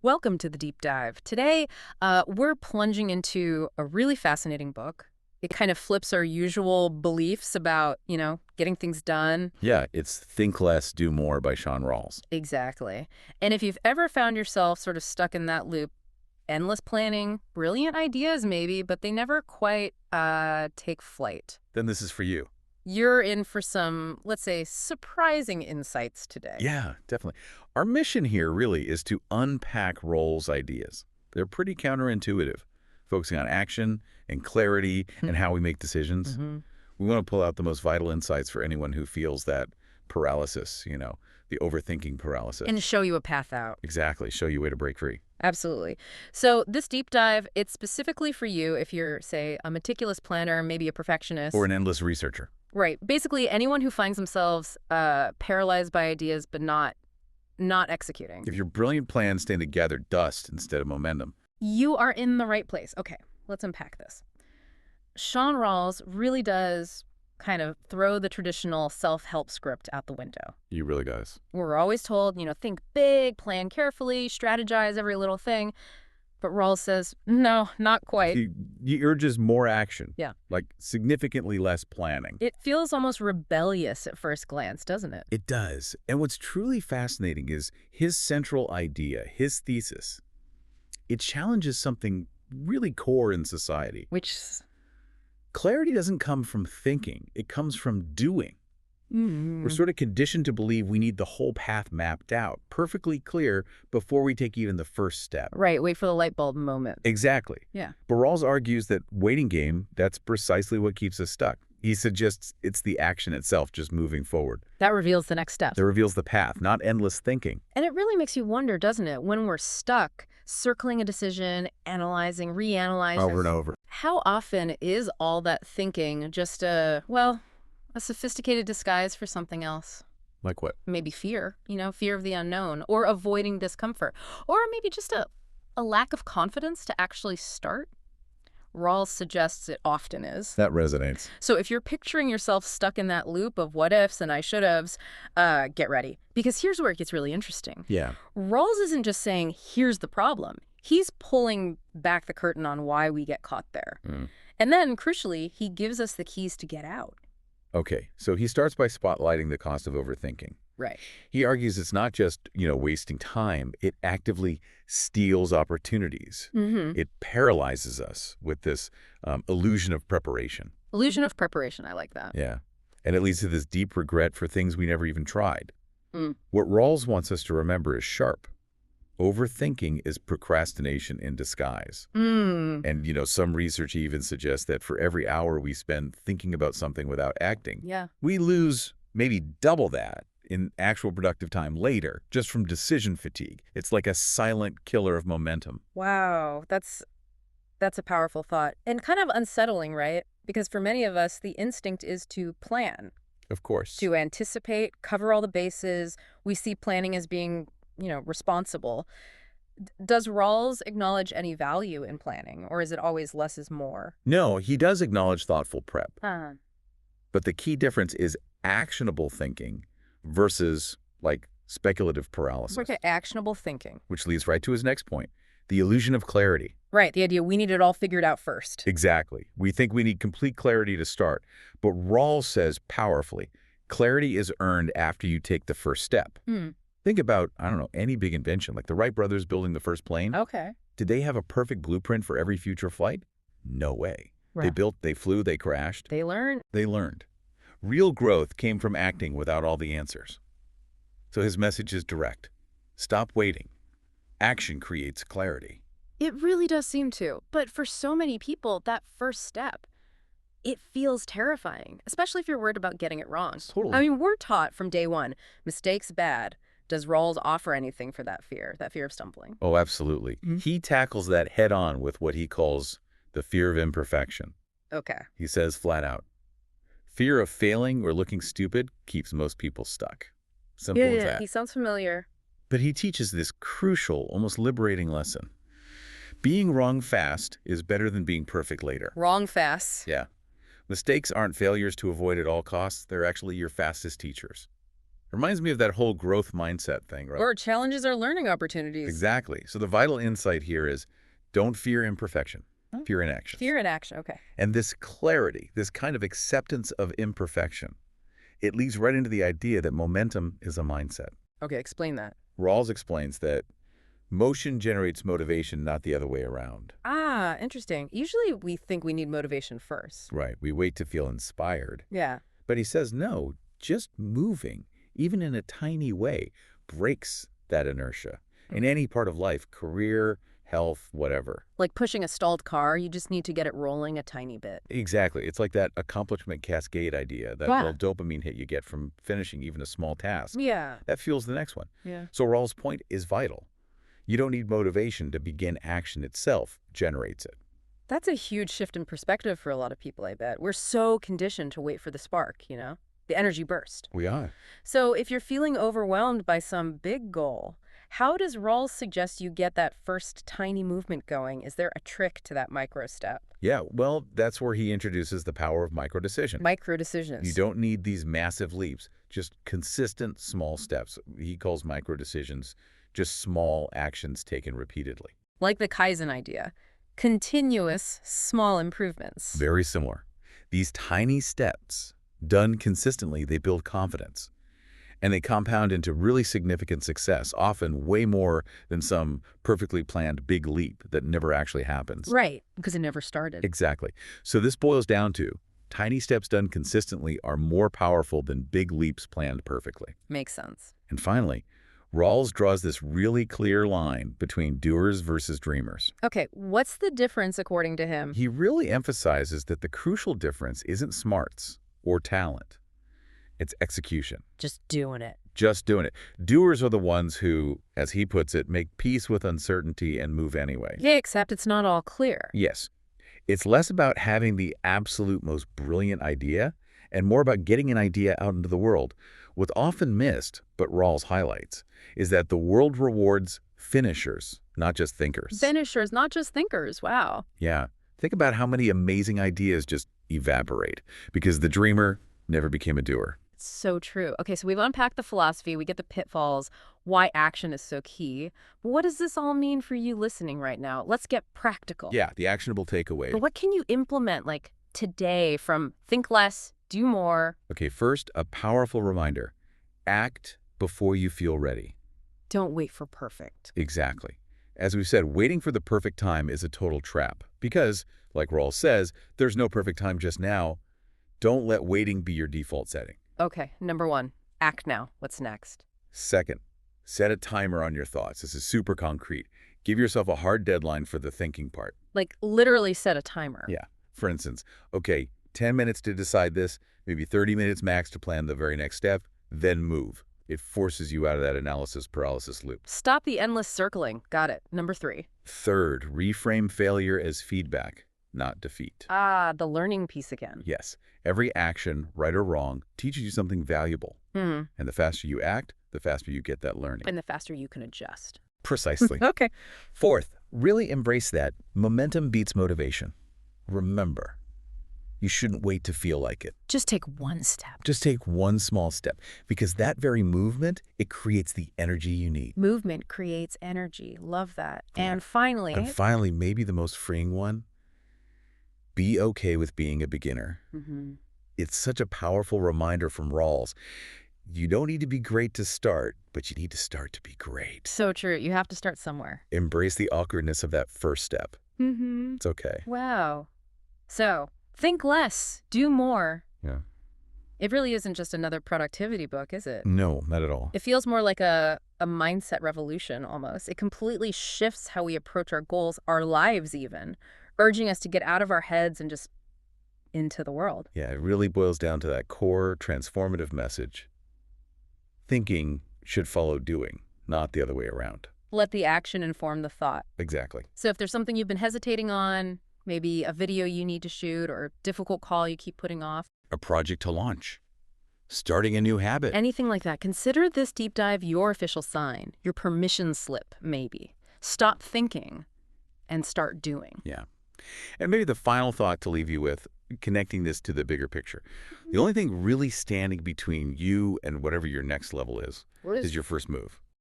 Welcome to the deep dive. Today, we're plunging into a really fascinating book. It kind of flips our usual beliefs about, getting things done. Yeah, it's Think Less, Do More by Sean Rawls. Exactly. And if you've ever found yourself sort of stuck in that loop, endless planning, brilliant ideas maybe, but they never quite take flight. Then this is for you. You're in for some, let's say, surprising insights today. Yeah, definitely. Our mission here really is to unpack Rawls' ideas. They're pretty counterintuitive, focusing on action and clarity and how we make decisions. Mhm. We want to pull out the most vital insights for anyone who feels that paralysis, the overthinking paralysis. And show you a path out. Exactly. Show you a way to break free. Absolutely. So this deep dive, it's specifically for you if you're, say, a meticulous planner, maybe a perfectionist. Or an endless researcher. Right. Basically, anyone who finds themselves paralyzed by ideas but not executing. If your brilliant plans tend to gather dust instead of momentum. You are in the right place. Okay, let's unpack this. Sean Rawls really does kind of throw the traditional self-help script out the window. You really guys. We're always told, think big, plan carefully, strategize every little thing. But Rawls says, no, not quite. He urges more action. Yeah. Like significantly less planning. It feels almost rebellious at first glance, doesn't it? It does. And what's truly fascinating is his central idea, his thesis. It challenges something really core in society. Which, Clarity doesn't come from thinking. It comes from doing. We're sort of conditioned to believe we need the whole path mapped out, perfectly clear before we take even the first step. right, wait for the light bulb moment. Exactly. Yeah. But Rawls argues that waiting game, that's precisely what keeps us stuck. He suggests it's the action itself just moving forward. That reveals the next step. That reveals the path, not endless thinking. And it really makes you wonder, doesn't it, when we're stuck, circling a decision, analyzing, reanalyzing. Over and over. How often is all that thinking just a sophisticated disguise for something else? Like what? Maybe fear, fear of the unknown, or avoiding discomfort, or maybe just a lack of confidence to actually start. Rawls suggests it often is. That resonates. So if you're picturing yourself stuck in that loop of what ifs and I should haves, get ready. Because here's where it gets really interesting. Yeah. Rawls isn't just saying, here's the problem. He's pulling back the curtain on why we get caught there. And then, crucially, he gives us the keys to get out. Okay, so he starts by spotlighting the cost of overthinking. Right. He argues it's not just, wasting time. It actively steals opportunities. It paralyzes us with this illusion of preparation. Illusion of preparation, I like that. Yeah. And it leads to this deep regret for things we never even tried. What Rawls wants us to remember is sharp. Overthinking is procrastination in disguise. And, some research even suggests that for every hour we spend thinking about something without acting, we lose maybe double that in actual productive time later, just from decision fatigue. It's like a silent killer of momentum. Wow, that's a powerful thought. And kind of unsettling, right? Because for many of us, the instinct is to plan, Of course. to anticipate, cover all the bases. We see planning as being, responsible. Does Rawls acknowledge any value in planning, or is it always less is more? No, he does acknowledge thoughtful prep. Huh. But the key difference is actionable thinking versus, speculative paralysis. Okay, actionable thinking. Which leads right to his next point, the illusion of clarity. Right, the idea we need it all figured out first. Exactly. We think we need complete clarity to start. But Rawls says powerfully, clarity is earned after you take the first step. Think about, any big invention, like the Wright brothers building the first plane. Okay. Did they have a perfect blueprint for every future flight? No way. Right. They built, they flew, they crashed. They learn. They learned. Real growth came from acting without all the answers. So his message is direct. Stop waiting. Action creates clarity. It really does seem to. But for so many people, that first step, it feels terrifying, especially if you're worried about getting it wrong. Totally. I mean, we're taught from day one, mistakes bad. Does Rawls offer anything for that fear of stumbling? Oh, absolutely. He tackles that head on with what he calls the fear of imperfection. Okay. He says flat out, fear of failing or looking stupid keeps most people stuck. Simple as that. He sounds familiar. But he teaches this crucial, almost liberating lesson. Being wrong fast is better than being perfect later. Wrong fast. Yeah. Mistakes aren't failures to avoid at all costs. They're actually your fastest teachers. Reminds me of that whole growth mindset thing, right? Or challenges are learning opportunities. Exactly. So the vital insight here is don't fear imperfection, Oh, fear inactions. fear in action. Okay. And this clarity, this kind of acceptance of imperfection, it leads right into the idea that momentum is a mindset. Okay, explain that. Rawls explains that motion generates motivation, not the other way around. Ah, interesting. Usually we think we need motivation first. Right. We wait to feel inspired. Yeah. But he says, no, just moving, even in a tiny way, breaks that inertia. In any part of life, career, health, whatever. Like pushing a stalled car, you just need to get it rolling a tiny bit. Exactly. It's like that accomplishment cascade idea, that Yeah. little dopamine hit you get from finishing even a small task. Yeah. That fuels the next one. Yeah. So Rawls' point is vital. You don't need motivation to begin. Action itself generates it. That's a huge shift in perspective for a lot of people, I bet. We're so conditioned to wait for the spark, the energy burst. We are. So if you're feeling overwhelmed by some big goal, how does Rawls suggest you get that first tiny movement going? Is there a trick to that micro step? Yeah, well, that's where he introduces the power of micro decision. Micro decisions. You don't need these massive leaps, just consistent small steps. He calls micro decisions just small actions taken repeatedly. Like the Kaizen idea. Continuous small improvements. Very similar. These tiny steps, done consistently, they build confidence. And they compound into really significant success, often way more than some perfectly planned big leap that never actually happens. Right, because it never started. Exactly. So this boils down to tiny steps done consistently are more powerful than big leaps planned perfectly. Makes sense. And finally, Rawls draws this really clear line between doers versus dreamers. Okay, what's the difference according to him? He really emphasizes that the crucial difference isn't smarts or talent. It's execution. Just doing it. Just doing it. Doers are the ones who, as he puts it, make peace with uncertainty and move anyway. Yeah, except it's not all clear. Yes. It's less about having the absolute most brilliant idea and more about getting an idea out into the world. What's often missed, but Rawls highlights, is that the world rewards finishers, not just thinkers. Finishers, not just thinkers. Wow. Yeah. Think about how many amazing ideas just evaporate because the dreamer never became a doer. So true. Okay, so we've unpacked the philosophy, we get the pitfalls, why action is so key. But what does this all mean for you listening right now? Let's get practical. Yeah, the actionable takeaway. But what can you implement, like, today from think less, do more? Okay, first, a powerful reminder. Act before you feel ready. Don't wait for perfect. Exactly. As we said, waiting for the perfect time is a total trap because, like Rawls says, there's no perfect time just now. Don't let waiting be your default setting. Okay, number one, act now. What's next? Second, set a timer on your thoughts. This is super concrete. Give yourself a hard deadline for the thinking part. Like, literally set a timer. Yeah. For instance, okay, 10 minutes to decide this, maybe 30 minutes max to plan the very next step, then move. It forces you out of that analysis paralysis loop. Stop the endless circling. Got it. Number three. Third, reframe failure as feedback, not defeat. Ah, the learning piece again. Yes, every action, right or wrong, teaches you something valuable. And the faster you act, the faster you get that learning. And the faster you can adjust. Precisely. Okay. Fourth, really embrace that. Momentum beats motivation. Remember, you shouldn't wait to feel like it. Just take one step. Just take one small step, because that very movement, it creates the energy you need. Movement creates energy. Love that. And finally, And finally, maybe the most freeing one, be okay with being a beginner. It's such a powerful reminder from Rawls. You don't need to be great to start, but you need to start to be great. so true. You have to start somewhere. Embrace the awkwardness of that first step. It's okay. Wow. So, think less, do more. Yeah. It really isn't just another productivity book, is it? No, not at all. It feels more like a mindset revolution almost. It completely shifts how we approach our goals, our lives even, urging us to get out of our heads and just into the world. Yeah, it really boils down to that core transformative message. Thinking should follow doing, not the other way around. Let the action inform the thought. Exactly. So if there's something you've been hesitating on, maybe a video you need to shoot or a difficult call you keep putting off, A project to launch. Starting a new habit. anything like that, consider this deep dive your official sign, your permission slip, maybe. Stop thinking and start doing. Yeah. And maybe the final thought to leave you with, connecting this to the bigger picture. The only thing really standing between you and whatever your next level is What is your first move.